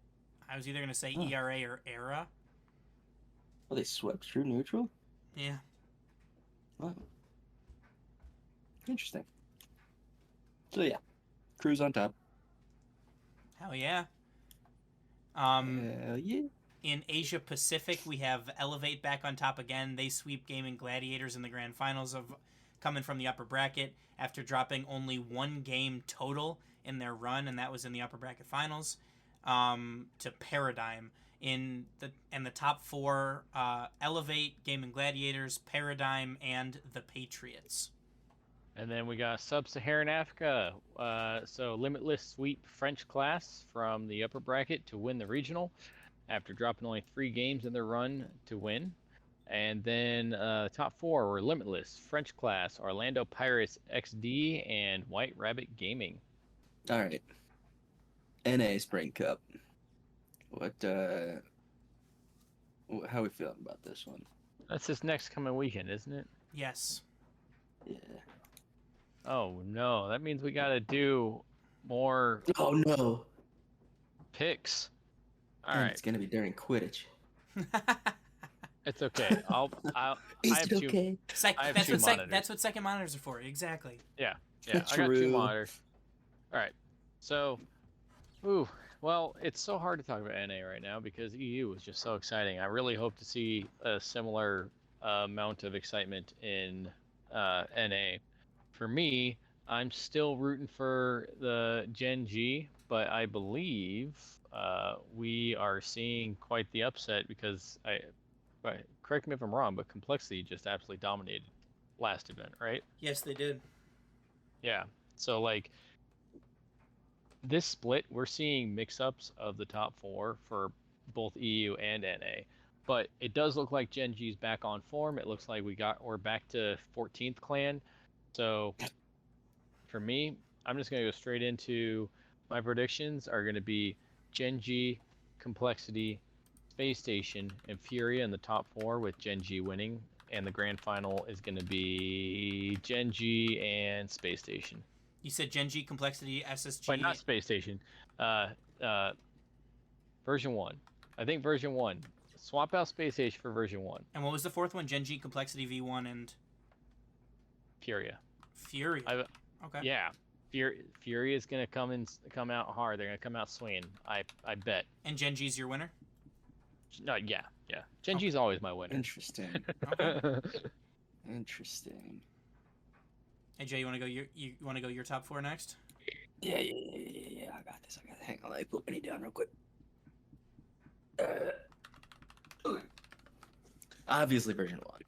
[SPEAKER 3] I was either going to say
[SPEAKER 7] Oh.
[SPEAKER 3] ERA or ERA.
[SPEAKER 7] Oh, they swept True Neutral?
[SPEAKER 3] Yeah.
[SPEAKER 7] Wow. Interesting. So yeah, Crew's on top.
[SPEAKER 3] Hell yeah.
[SPEAKER 7] Hell yeah.
[SPEAKER 3] In Asia Pacific, we have Elevate back on top again. They sweep Gaming Gladiators in the grand finals of coming from the upper bracket after dropping only one game total in their run, and that was in the upper bracket finals, to Paradigm. In the top four, Elevate, Gaming Gladiators, Paradigm, and the Patriots.
[SPEAKER 6] And then we got Sub-Saharan Africa. So Limitless sweep French class from the upper bracket to win the regional after dropping only 3 games in their run to win. And then top 4 were Limitless, French class, Orlando Pirates XD, and White Rabbit Gaming.
[SPEAKER 7] All right. NA Spring Cup. What? How we feeling about this one?
[SPEAKER 6] That's this next coming weekend, isn't it?
[SPEAKER 3] Yes.
[SPEAKER 7] Yeah.
[SPEAKER 6] Oh no, that means we gotta do more
[SPEAKER 7] Oh no.
[SPEAKER 6] picks. All
[SPEAKER 7] And
[SPEAKER 6] right,
[SPEAKER 7] It's gonna be during Quidditch.
[SPEAKER 6] it's okay. I have two.
[SPEAKER 7] okay?
[SPEAKER 6] I have two monitors.
[SPEAKER 3] That's what second monitors are for. Exactly.
[SPEAKER 6] Yeah, I got 2
[SPEAKER 7] True.
[SPEAKER 6] monitors. All right, so, well, it's so hard to talk about NA right now because EU is just so exciting. I really hope to see a similar amount of excitement in NA. For me, I'm still rooting for the Gen G, but I believe we are seeing quite the upset because correct me if I'm wrong, but Complexity just absolutely dominated last event, right?
[SPEAKER 3] Yes, they did.
[SPEAKER 6] Yeah. So like this split, we're seeing mix-ups of the top 4 for both EU and NA. But it does look like Gen G's back on form. It looks like we're back to 14th clan. So for me, I'm just going to go straight into my predictions are going to be Gen G, Complexity, Space Station, and Furia in the top 4 with Gen G winning. And the grand final is going to be Gen G and Space Station.
[SPEAKER 3] You said Gen G, Complexity, SSG.
[SPEAKER 6] But not Space Station. Version 1. I think version 1. Swap out Space Station for version 1.
[SPEAKER 3] And what was the fourth one? Gen G, Complexity, V1, and
[SPEAKER 6] Furia.
[SPEAKER 3] Fury. Okay.
[SPEAKER 6] Yeah. Fury is going to come out hard. They're going to come out swinging. I bet.
[SPEAKER 3] And Gen G's your winner?
[SPEAKER 6] No, yeah. Gen G's always my winner.
[SPEAKER 7] Interesting.
[SPEAKER 3] Okay.
[SPEAKER 7] Interesting.
[SPEAKER 3] Hey Jay, you want to go your top 4 next?
[SPEAKER 7] Yeah. I got this. Hang on, let me put Benny down real quick. Obviously, version 1.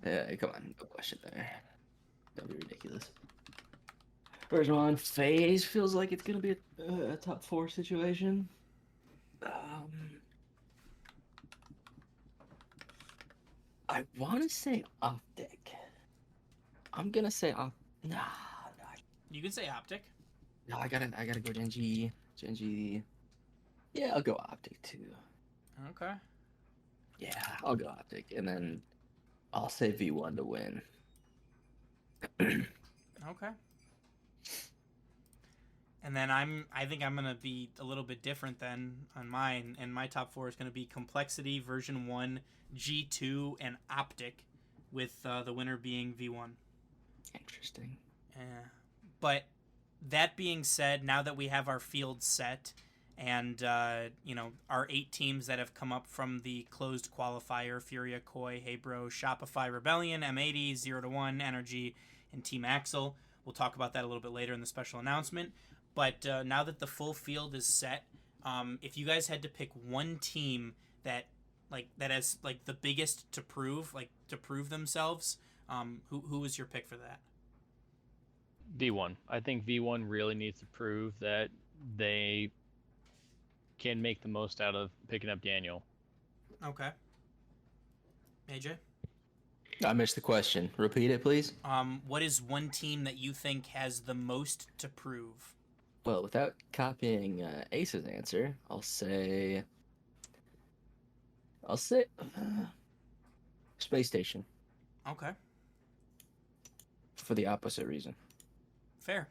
[SPEAKER 7] Yeah, come on, no question there. Don't be ridiculous. Version 1, Faze feels like it's gonna be a top 4 situation. I want to say Optic. I'm gonna say no.
[SPEAKER 3] You can say Optic.
[SPEAKER 7] No, I gotta go Gen G. Yeah, I'll go Optic too.
[SPEAKER 3] Okay.
[SPEAKER 7] Yeah, I'll go Optic, and then I'll say V1 to win.
[SPEAKER 3] Okay. And then I think I'm gonna be a little bit different than on mine, and my top 4 is gonna be Complexity, Version 1, G2, and Optic, with the winner being V1.
[SPEAKER 7] Interesting.
[SPEAKER 3] Yeah. But that being said, now that we have our field set, and our 8 teams that have come up from the closed qualifier: Furia, Koi, Heybro, Shopify, Rebellion, M80, 0-1, Energy, and Team Axel. We'll talk about that a little bit later in the special announcement. But now that the full field is set, if you guys had to pick one team that has the biggest to prove themselves, who was your pick for that?
[SPEAKER 6] V1. I think V1 really needs to prove that they can make the most out of picking up Daniel.
[SPEAKER 3] Okay. AJ?
[SPEAKER 7] I missed the question. Repeat it, please.
[SPEAKER 3] What is one team that you think has the most to prove?
[SPEAKER 7] Well, without copying Ace's answer, I'll say Space Station
[SPEAKER 3] Okay.
[SPEAKER 7] for the opposite reason.
[SPEAKER 3] Fair.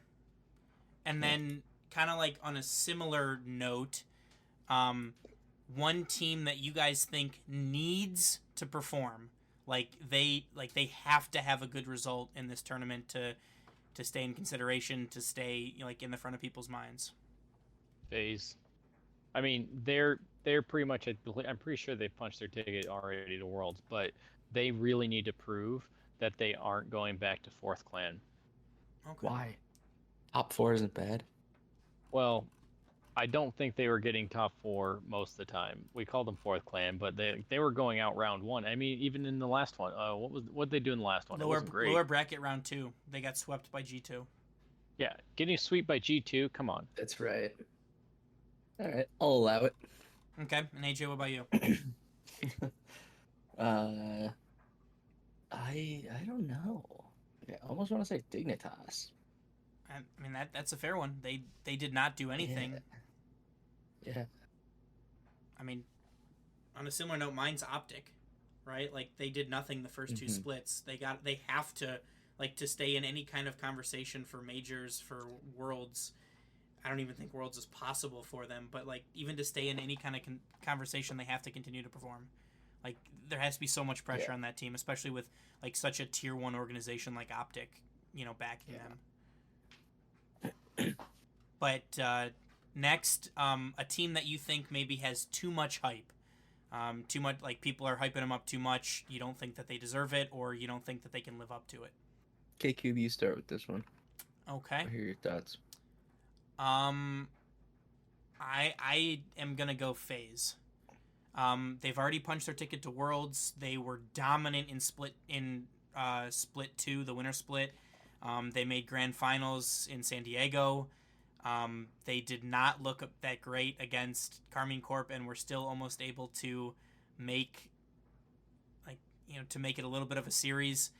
[SPEAKER 3] And then kind of like on a similar note, one team that you guys think needs to perform, like they have to have a good result in this tournament to stay in consideration, to stay like in the front of people's minds.
[SPEAKER 6] Faze. I mean, they're pretty much. I'm pretty sure they punched their ticket already to Worlds, but they really need to prove that they aren't going back to fourth clan.
[SPEAKER 3] Okay.
[SPEAKER 7] Why? Top 4 isn't bad.
[SPEAKER 6] Well, I don't think they were getting top 4 most of the time. We called them fourth clan, but they were going out round 1. I mean, even in the last one, what did they do in the last one? It wasn't great.
[SPEAKER 3] Lower bracket round 2, they got swept by G2.
[SPEAKER 6] Yeah, getting swept by G2. Come on.
[SPEAKER 7] That's right. All right, I'll allow it.
[SPEAKER 3] Okay, and AJ, what about you?
[SPEAKER 7] I don't know. I almost want to say Dignitas.
[SPEAKER 3] I mean that's a fair one. They did not do anything.
[SPEAKER 7] Yeah.
[SPEAKER 3] I mean, on a similar note, mine's Optic, right? Like they did nothing the first 2 splits. They have to like to stay in any kind of conversation for majors, for Worlds. I don't even think Worlds is possible for them, but like even to stay in any kind of conversation, they have to continue to perform. Like there has to be so much pressure on that team, especially with like such a tier 1 organization like Optic, backing them. But next, a team that you think maybe has too much hype, too much, like people are hyping them up too much. You don't think that they deserve it, or you don't think that they can live up to it.
[SPEAKER 7] K-Cube, you start with this one.
[SPEAKER 3] Okay.
[SPEAKER 7] I hear your thoughts.
[SPEAKER 3] I am gonna go Faze. They've already punched their ticket to Worlds. They were dominant in split 2, the winter split. They made grand finals in San Diego. They did not look that great against Carmine Corp, and were still almost able to make it a little bit of a series.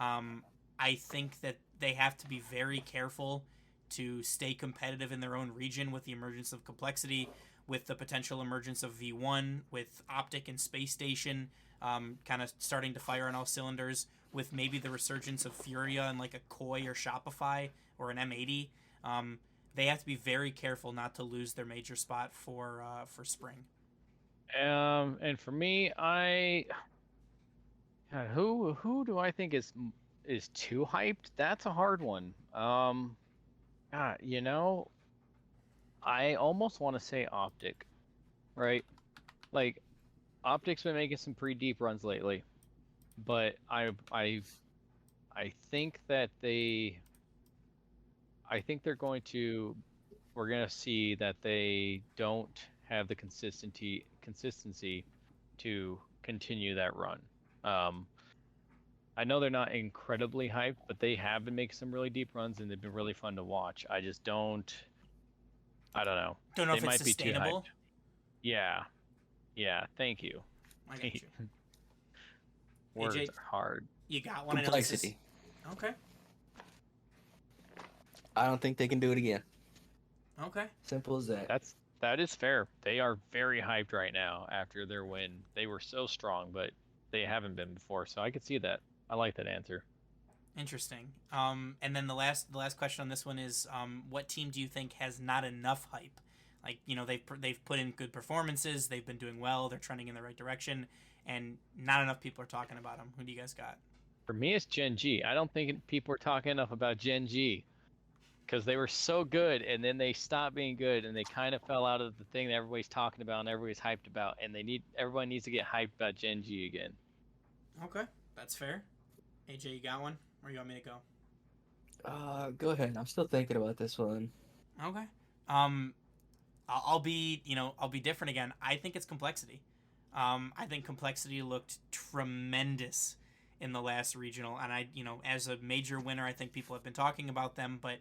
[SPEAKER 3] I think that they have to be very careful to stay competitive in their own region with the emergence of Complexity, with the potential emergence of V1, with Optic and Space Station kind of starting to fire on all cylinders, with maybe the resurgence of Furia and like a Koi or Shopify or an M80. They have to be very careful not to lose their major spot for spring.
[SPEAKER 6] And for me, who do I think is too hyped? That's a hard one. I almost want to say Optic, right? Like, Optic's been making some pretty deep runs lately, but I think that we're gonna see that they don't have the consistency to continue that run. I know they're not incredibly hyped, but they have been making some really deep runs, and they've been really fun to watch. I don't know.
[SPEAKER 3] Don't know
[SPEAKER 6] They
[SPEAKER 3] if
[SPEAKER 6] might
[SPEAKER 3] it's
[SPEAKER 6] be too
[SPEAKER 3] sustainable.
[SPEAKER 6] hyped. Yeah. Thank you.
[SPEAKER 3] I got you.
[SPEAKER 6] Words
[SPEAKER 3] AJ?
[SPEAKER 6] are hard.
[SPEAKER 3] You got one. I know this is-
[SPEAKER 7] Complexity.
[SPEAKER 3] Okay.
[SPEAKER 7] I don't think they can do it again.
[SPEAKER 3] Okay.
[SPEAKER 7] Simple as that.
[SPEAKER 6] That is fair. They are very hyped right now after their win. They were so strong, but they haven't been before, so I could see that. I like that answer.
[SPEAKER 3] Interesting. And then the last question on this one is, what team do you think has not enough hype? Like, they've put in good performances, they've been doing well, they're trending in the right direction, and not enough people are talking about them. Who do you guys got?
[SPEAKER 6] For me, it's Gen G. I don't think people are talking enough about Gen G because they were so good, and then they stopped being good, and they kind of fell out of the thing that everybody's talking about and everybody's hyped about, and everyone needs to get hyped about Gen G again.
[SPEAKER 3] Okay, that's fair. AJ, you got one, or you want me to go?
[SPEAKER 7] Go ahead. I'm still thinking about this one.
[SPEAKER 3] Okay. I'll be different again. I think it's Complexity. I think Complexity looked tremendous in the last regional, and as a major winner, I think people have been talking about them, but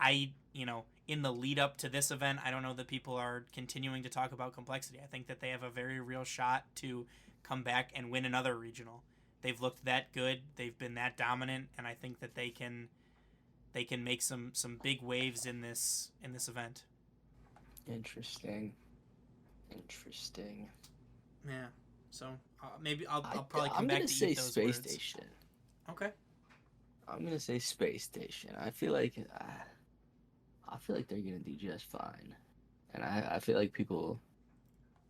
[SPEAKER 3] in the lead up to this event, I don't know that people are continuing to talk about Complexity. I think that they have a very real shot to come back and win another regional. They've looked that good, they've been that dominant, and I think that they can make some big waves in this event.
[SPEAKER 7] Interesting.
[SPEAKER 3] Yeah. So maybe I'll probably come back to
[SPEAKER 7] say
[SPEAKER 3] eat those
[SPEAKER 7] Space
[SPEAKER 3] words.
[SPEAKER 7] I feel like they're gonna do just fine, and I feel like people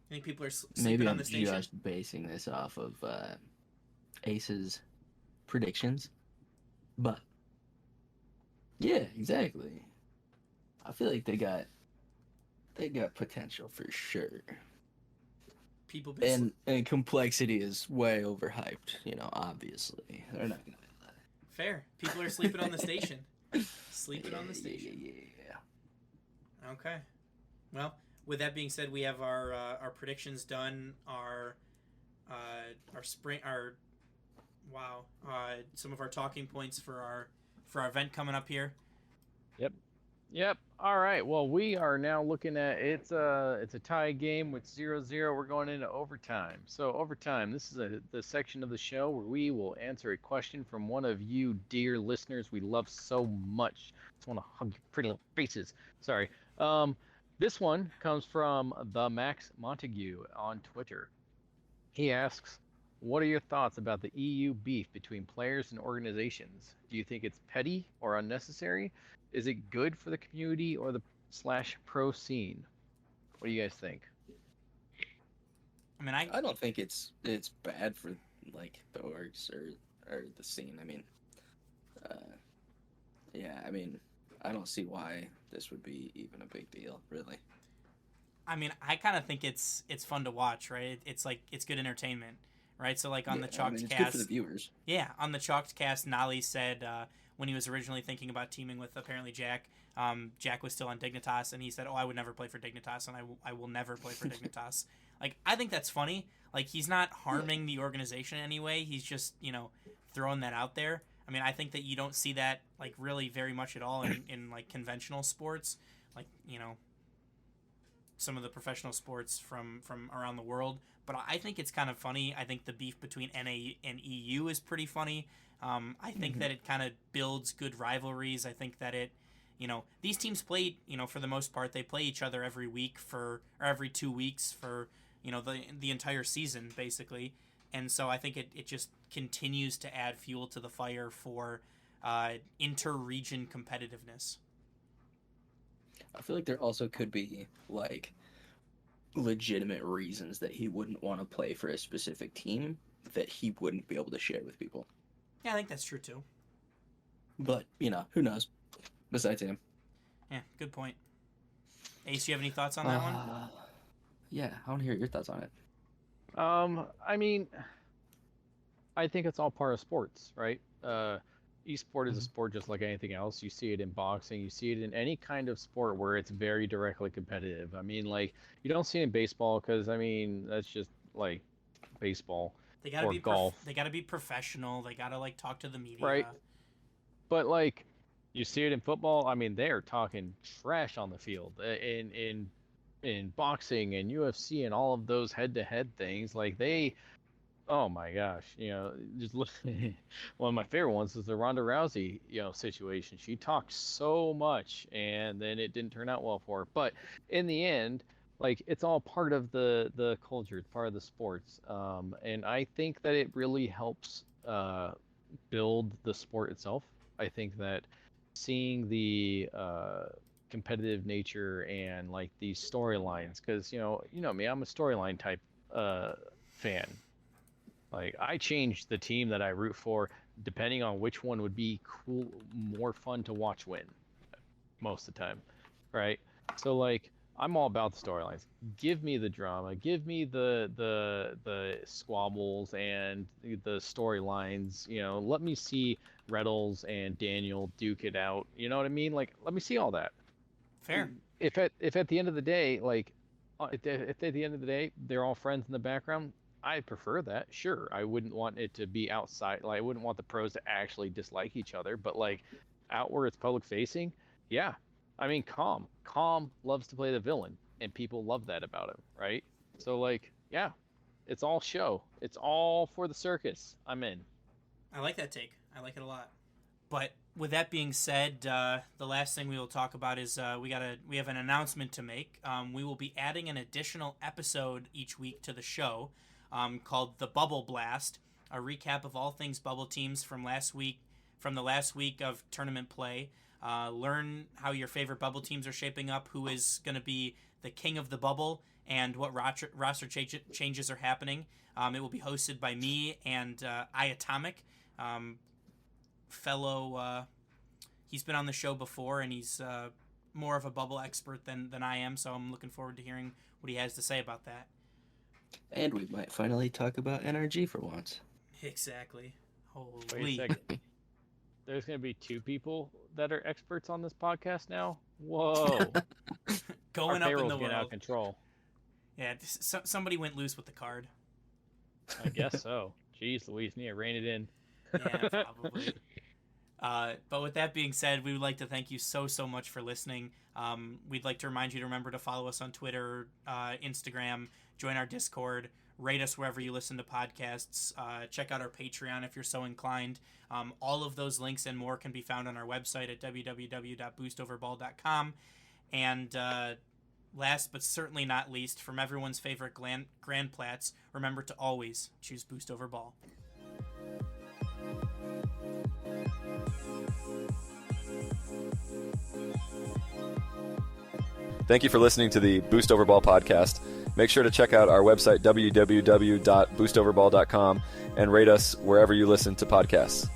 [SPEAKER 3] I think people are
[SPEAKER 7] maybe
[SPEAKER 3] sleeping on
[SPEAKER 7] I'm
[SPEAKER 3] the station.
[SPEAKER 7] just basing this off of Ace's predictions, but yeah, exactly. I feel like they got potential for sure.
[SPEAKER 3] People been
[SPEAKER 7] And complexity is way overhyped, obviously. They're not gonna do that.
[SPEAKER 3] fair. People are sleeping on the station. Sleeping on the station.
[SPEAKER 7] Yeah.
[SPEAKER 3] Okay. Well, with that being said, we have our predictions done. Our some of our talking points for our event coming up here.
[SPEAKER 6] Yep. All right. Well, we are now looking at it's a tie game with 0-0. We're going into overtime. So overtime, this is the section of the show where we will answer a question from one of you, dear listeners. We love so much. Just want to hug your pretty little faces. Sorry. This one comes from the Max Montague on Twitter. He asks, "What are your thoughts about the EU beef between players and organizations? Do you think it's petty or unnecessary? Is it good for the community or the /pro scene? What do you guys think?"
[SPEAKER 3] I mean,
[SPEAKER 7] I don't think it's bad for like the orgs or the scene. I mean, yeah. I mean, I don't see why this would be even a big deal, really.
[SPEAKER 3] I mean, I kind of think it's fun to watch, right? It's like it's good entertainment, right? So like on the Chalked
[SPEAKER 7] it's
[SPEAKER 3] Cast,
[SPEAKER 7] good for the viewers.
[SPEAKER 3] yeah, on the Chalked Cast, Nolly said when he was originally thinking about teaming with apparently Jack, Jack was still on Dignitas, and he said, "Oh, I would never play for Dignitas, and I will never play for Dignitas." Like, I think that's funny. Like, he's not harming the organization in any way. He's just throwing that out there. I mean, I think that you don't see that like really very much at all in like conventional sports, like some of the professional sports from around the world. But I think it's kind of funny. I think the beef between NA and EU is pretty funny. I think that it kind of builds good rivalries. I think that it, these teams play, for the most part, they play each other every week or every 2 weeks for, the entire season, basically. And so I think it just continues to add fuel to the fire for inter-region competitiveness.
[SPEAKER 7] I feel like there also could be like legitimate reasons that he wouldn't want to play for a specific team that he wouldn't be able to share with people.
[SPEAKER 3] Yeah, I think that's true too.
[SPEAKER 7] But, who knows? Besides him.
[SPEAKER 3] Yeah, good point. Ace, you have any thoughts on that one?
[SPEAKER 7] Yeah, I want to hear your thoughts on it.
[SPEAKER 6] I mean, I think it's all part of sports, right? Esport is a sport just like anything else. You see it in boxing, you see it in any kind of sport where it's very directly competitive. I mean, like, you don't see it in baseball because, I mean, that's just like baseball.
[SPEAKER 3] They gotta
[SPEAKER 6] or
[SPEAKER 3] be
[SPEAKER 6] golf.
[SPEAKER 3] They gotta be professional. They gotta like talk to the media.
[SPEAKER 6] Right. But like, you see it in football. I mean, they are talking trash on the field. In boxing and UFC and all of those head-to-head things, like they, oh my gosh, just look. One of my favorite ones is the Ronda Rousey, situation. She talked so much, and then it didn't turn out well for her. But in the end, like, it's all part of the culture. It's part of the sports, and I think that it really helps build the sport itself. I think that seeing the competitive nature and like these storylines, because you know me, I'm a storyline type fan. Like, I change the team that I root for depending on which one would be cool, more fun to watch win most of the time, right? So like, I'm all about the storylines. Give me the drama, give me the squabbles and the storylines. Let me see Reddles and Daniel duke it out. You know what I mean? Like, let me see all that.
[SPEAKER 3] Fair.
[SPEAKER 6] If at the end of the day, like, if at the end of the day they're all friends in the background, I prefer that. Sure, I wouldn't want it to be outside. Like, I wouldn't want the pros to actually dislike each other, but like out where it's public facing, yeah. I mean, Calm loves to play the villain, and people love that about him, right? So like, yeah, it's all show. It's all for the circus. I'm in.
[SPEAKER 3] I like that take. I like it a lot. But with that being said, the last thing we will talk about is we have an announcement to make. We will be adding an additional episode each week to the show called the Bubble Blast, a recap of all things bubble teams from the last week of tournament play. learn how your favorite bubble teams are shaping up, who is going to be the king of the bubble, and what roster changes are happening. It will be hosted by me and iAtomic, fellow. He's been on the show before, and he's more of a bubble expert than I am, so I'm looking forward to hearing what he has to say about that.
[SPEAKER 7] And we might finally talk about NRG for once.
[SPEAKER 3] Exactly. Holy.
[SPEAKER 6] Wait a second. There's going to be 2 people that are experts on this podcast now? Whoa.
[SPEAKER 3] Going
[SPEAKER 6] Our
[SPEAKER 3] up in
[SPEAKER 6] payroll's
[SPEAKER 3] the
[SPEAKER 6] getting out
[SPEAKER 3] world.
[SPEAKER 6] of control.
[SPEAKER 3] Yeah, somebody went loose with the card.
[SPEAKER 6] I guess so. Jeez Louise, need to rein it in.
[SPEAKER 3] Yeah, probably. But with that being said, we would like to thank you so much for listening. We'd like to remind you to remember to follow us on Twitter, Instagram, join our Discord, rate us wherever you listen to podcasts, check out our Patreon if you're so inclined. All of those links and more can be found on our website at www.boostoverball.com. And last but certainly not least, from everyone's favorite Grand Plats, remember to always choose Boost over Ball.
[SPEAKER 5] Thank you for listening to the Boost Over Ball podcast. Make sure to check out our website, www.boostoverball.com, and rate us wherever you listen to podcasts.